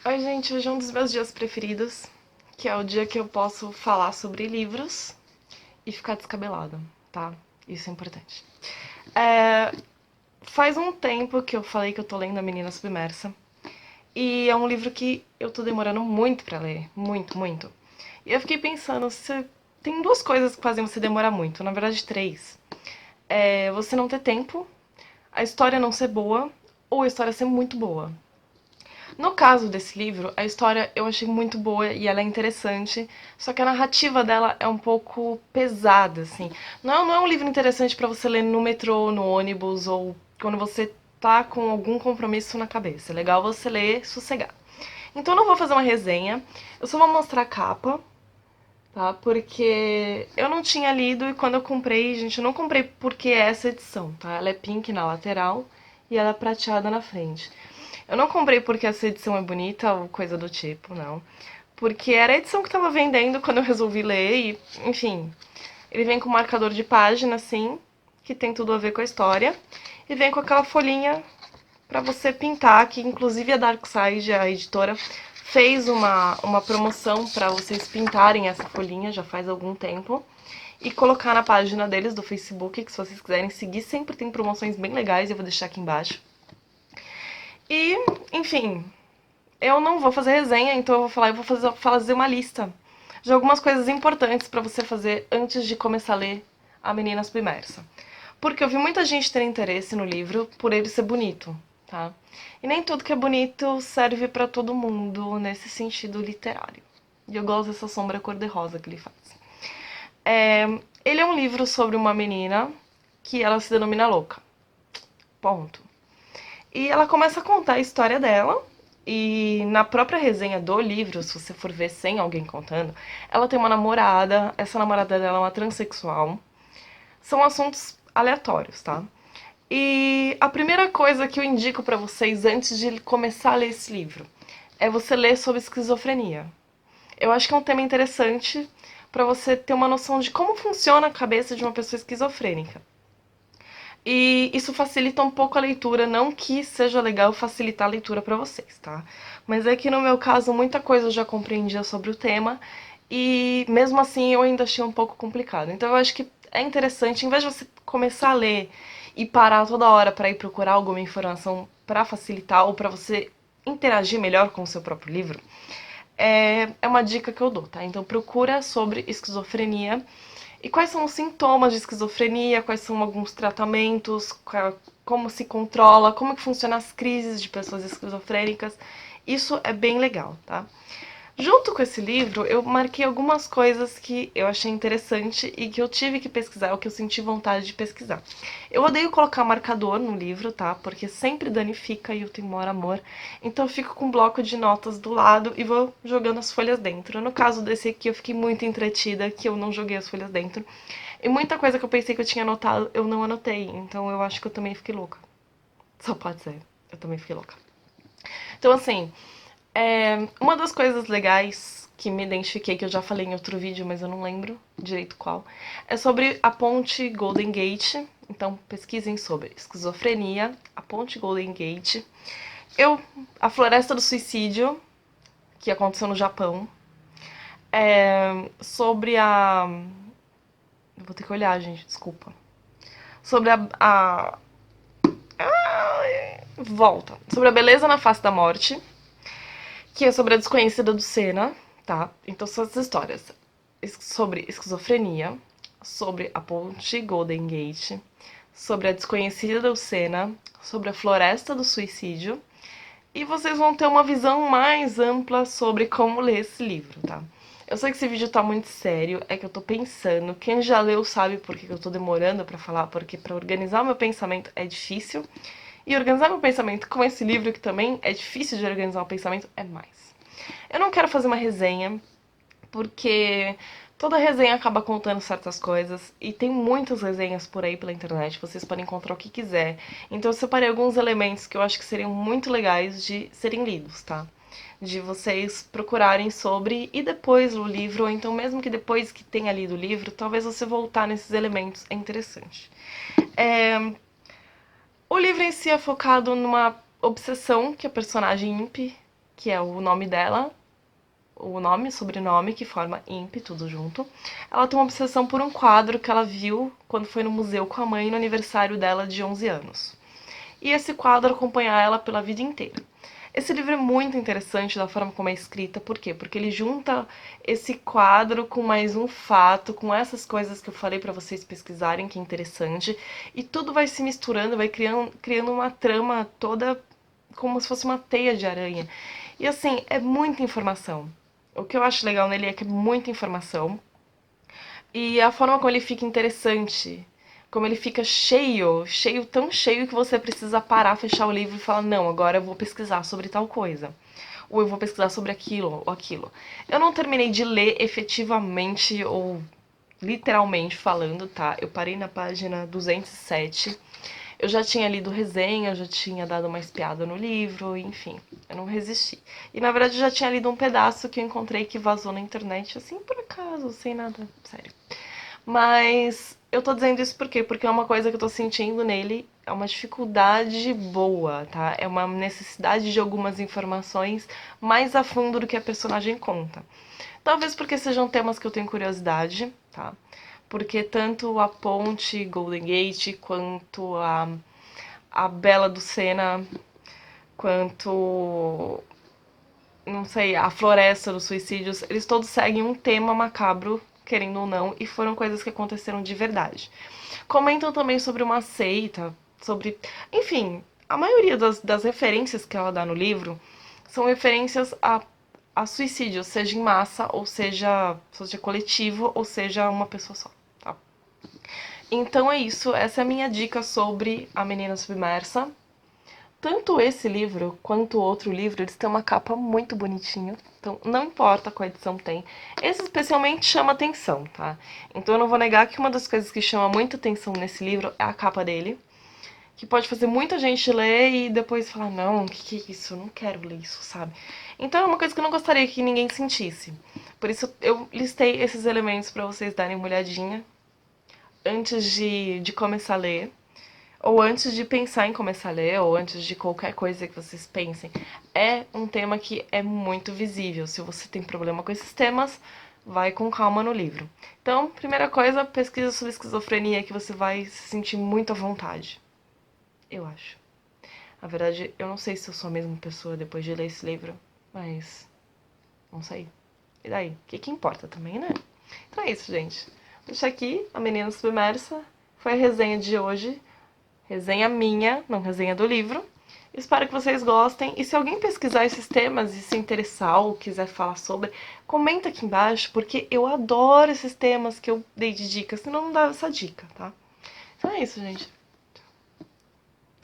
Oi gente, hoje é um dos meus dias preferidos, que é o dia que eu posso falar sobre livros e ficar descabelada, tá? Isso é importante. Faz um tempo que eu falei que eu tô lendo A Menina Submersa, e é um livro que eu tô demorando muito pra ler, muito, muito. E eu fiquei pensando, tem duas coisas que fazem você demorar muito, na verdade três. Você não ter tempo, a história não ser boa, ou a história ser muito boa. No caso desse livro, a história eu achei muito boa e ela é interessante, só que a narrativa dela é um pouco pesada, assim. Não é um livro interessante pra você ler no metrô, no ônibus ou quando você tá com algum compromisso na cabeça. É legal você ler sossegado. Então eu não vou fazer uma resenha, eu só vou mostrar a capa, tá? Porque eu não tinha lido e quando eu comprei, gente, eu não comprei porque é essa edição, tá? Ela é pink na lateral e ela é prateada na frente. Eu não comprei porque essa edição é bonita ou coisa do tipo, não. Porque era a edição que tava vendendo quando eu resolvi ler e, enfim. Ele vem com marcador de página, assim, que tem tudo a ver com a história. E vem com aquela folhinha pra você pintar, que inclusive a Darkside, a editora, fez uma promoção pra vocês pintarem essa folhinha já faz algum tempo. E colocar na página deles do Facebook, que se vocês quiserem seguir, sempre tem promoções bem legais, eu vou deixar aqui embaixo. E, enfim, eu não vou fazer resenha, então eu vou fazer uma lista de algumas coisas importantes pra você fazer antes de começar a ler A Menina Submersa. Porque eu vi muita gente ter interesse no livro por ele ser bonito, tá? E nem tudo que é bonito serve pra todo mundo nesse sentido literário. E eu gosto dessa sombra cor-de-rosa que ele faz. Ele é um livro sobre uma menina que ela se denomina louca. Ponto. E ela começa a contar a história dela. E na própria resenha do livro, se você for ver sem alguém contando, ela tem uma namorada, essa namorada dela é uma transexual. São assuntos aleatórios, tá? E a primeira coisa que eu indico pra vocês antes de começar a ler esse livro é você ler sobre esquizofrenia. Eu acho que é um tema interessante pra você ter uma noção de como funciona a cabeça de uma pessoa esquizofrênica. E isso facilita um pouco a leitura, não que seja legal facilitar a leitura pra vocês, tá? Mas é que no meu caso muita coisa eu já compreendia sobre o tema e mesmo assim eu ainda achei um pouco complicado. Então eu acho que é interessante, em vez de você começar a ler e parar toda hora pra ir procurar alguma informação pra facilitar ou pra você interagir melhor com o seu próprio livro, é uma dica que eu dou, tá? Então procura sobre esquizofrenia e quais são os sintomas de esquizofrenia, quais são alguns tratamentos, como se controla, como que funcionam as crises de pessoas esquizofrênicas. Isso é bem legal, tá? Junto com esse livro, eu marquei algumas coisas que eu achei interessante e que eu tive que pesquisar, ou que eu senti vontade de pesquisar. Eu odeio colocar marcador no livro, tá? Porque sempre danifica e eu tenho maior amor. Então eu fico com um bloco de notas do lado e vou jogando as folhas dentro. No caso desse aqui, eu fiquei muito entretida que eu não joguei as folhas dentro. E muita coisa que eu pensei que eu tinha anotado, eu não anotei. Então eu acho que eu também fiquei louca. Só pode ser. Eu também fiquei louca. Então, assim, uma das coisas legais que me identifiquei, que eu já falei em outro vídeo, mas eu não lembro direito qual, é sobre a ponte Golden Gate. Então pesquisem sobre esquizofrenia, a ponte Golden Gate, a Floresta do Suicídio, que aconteceu no Japão, sobre a... Eu vou ter que olhar, gente, desculpa. Sobre Volta. Sobre a beleza na face da morte, que é sobre a desconhecida do Senna, tá? Então são essas histórias sobre esquizofrenia, sobre a ponte Golden Gate, sobre a desconhecida do Senna, sobre a floresta do suicídio, e vocês vão ter uma visão mais ampla sobre como ler esse livro, tá? Eu sei que esse vídeo tá muito sério, é que eu tô pensando, quem já leu sabe por que eu tô demorando pra falar, porque pra organizar o meu pensamento é difícil, e organizar meu pensamento com esse livro, que também é difícil de organizar o pensamento, é mais. Eu não quero fazer uma resenha, porque toda resenha acaba contando certas coisas, e tem muitas resenhas por aí pela internet, vocês podem encontrar o que quiser. Então eu separei alguns elementos que eu acho que seriam muito legais de serem lidos, tá? de vocês procurarem sobre e depois o livro, ou então mesmo que depois que tenha lido o livro, talvez você voltar nesses elementos é interessante. O livro em si é focado numa obsessão que a personagem Imp, que é o nome dela, o nome, sobrenome, que forma Imp, tudo junto. Ela tem uma obsessão por um quadro que ela viu quando foi no museu com a mãe no aniversário dela de 11 anos. E esse quadro acompanha ela pela vida inteira. Esse livro é muito interessante da forma como é escrita, por quê? Porque ele junta esse quadro com mais um fato, com essas coisas que eu falei para vocês pesquisarem, que é interessante, e tudo vai se misturando, vai criando uma trama toda como se fosse uma teia de aranha. E assim, é muita informação. O que eu acho legal nele é que é muita informação, e a forma como ele fica interessante, como ele fica cheio, cheio, tão cheio que você precisa parar, fechar o livro e falar, não, agora eu vou pesquisar sobre tal coisa. Ou eu vou pesquisar sobre aquilo ou aquilo. Eu não terminei de ler efetivamente ou literalmente falando, tá? Eu parei na página 207. Eu já tinha lido resenha, eu já tinha dado uma espiada no livro, enfim, eu não resisti. E na verdade eu já tinha lido um pedaço que eu encontrei que vazou na internet, assim, por acaso, sem nada, sério. Mas eu tô dizendo isso por quê? Porque é uma coisa que eu tô sentindo nele, é uma dificuldade boa, tá? É uma necessidade de algumas informações mais a fundo do que a personagem conta. Talvez porque sejam temas que eu tenho curiosidade, tá? Porque tanto a ponte Golden Gate, quanto a Bela do Sena, quanto, não sei, a Floresta dos Suicídios, eles todos seguem um tema macabro, querendo ou não, e foram coisas que aconteceram de verdade. Comentam também sobre uma seita, sobre. Enfim, a maioria das referências que ela dá no livro são referências a suicídio, seja em massa, ou seja coletivo, ou seja uma pessoa só. Tá? Então é isso, essa é a minha dica sobre A Menina Submersa. Tanto esse livro quanto o outro livro, eles têm uma capa muito bonitinha. Então, não importa qual edição tem. Esse especialmente chama atenção, tá? Então, eu não vou negar que uma das coisas que chama muita atenção nesse livro é a capa dele. Que pode fazer muita gente ler e depois falar, não, o que é isso? Eu não quero ler isso, sabe? Então, é uma coisa que eu não gostaria que ninguém sentisse. Por isso, eu listei esses elementos para vocês darem uma olhadinha antes de começar a ler. Ou antes de pensar em começar a ler, ou antes de qualquer coisa que vocês pensem. É um tema que é muito visível. Se você tem problema com esses temas, vai com calma no livro. Então, primeira coisa, pesquisa sobre esquizofrenia que você vai se sentir muito à vontade. Eu acho. Na verdade, eu não sei se eu sou a mesma pessoa depois de ler esse livro, mas não sei. E daí? O que importa também, né? Então é isso, gente. Deixa aqui a Menina Submersa. Foi a resenha de hoje. Resenha minha, não resenha do livro. Espero que vocês gostem. E se alguém pesquisar esses temas e se interessar ou quiser falar sobre, comenta aqui embaixo, porque eu adoro esses temas que eu dei de dicas, senão não dava essa dica, tá? Então é isso, gente.